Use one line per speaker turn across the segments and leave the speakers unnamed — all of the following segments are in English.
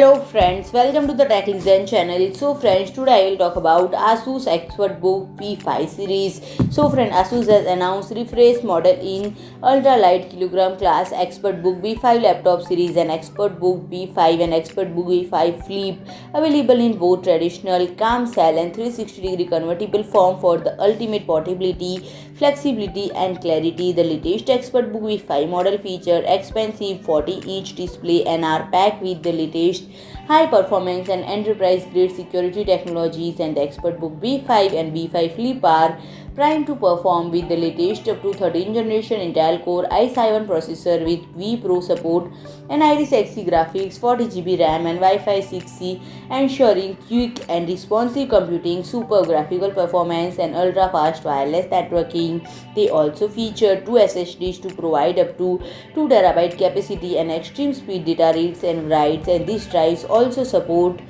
Hello friends, welcome to the Tech Zen channel. So friends, today I will talk about Asus ExpertBook B5 series. So friend, Asus has announced refreshed model in ultralight kilogram class ExpertBook B5 laptop series and ExpertBook B5 and ExpertBook B5 Flip, available in both traditional clamshell and 360-degree convertible form for the ultimate portability, flexibility and clarity. The latest ExpertBook B5 model feature expansive 40-inch display and are packed with the latest high performance and enterprise grade security technologies, and the ExpertBook B5 and B5 Flip are primed to perform with the latest up to 13th generation Intel Core i7 processor with vPro support and IRIS-Xe graphics, 40 GB RAM and Wi-Fi 6E, ensuring quick and responsive computing, super graphical performance and ultra-fast wireless networking. They also feature two SSDs to provide up to 2 TB capacity and extreme speed data reads and writes, and these drives also support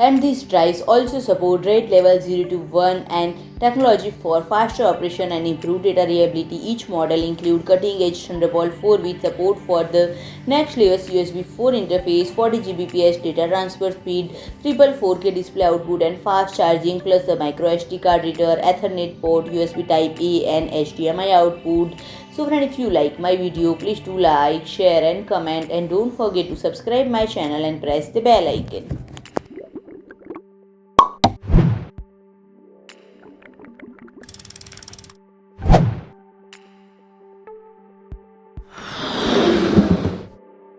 RAID level 0 to 1 and technology for faster operation and improved data reliability. Each model includes cutting-edge Thunderbolt 4 with support for the next layer's USB 4 interface, 40 Gbps data transfer speed, triple 4K display output and fast charging, plus the micro SD card reader, Ethernet port, USB Type A and HDMI output. So friend, if you like my video, please do like, share and comment, and don't forget to subscribe my channel and press the bell icon.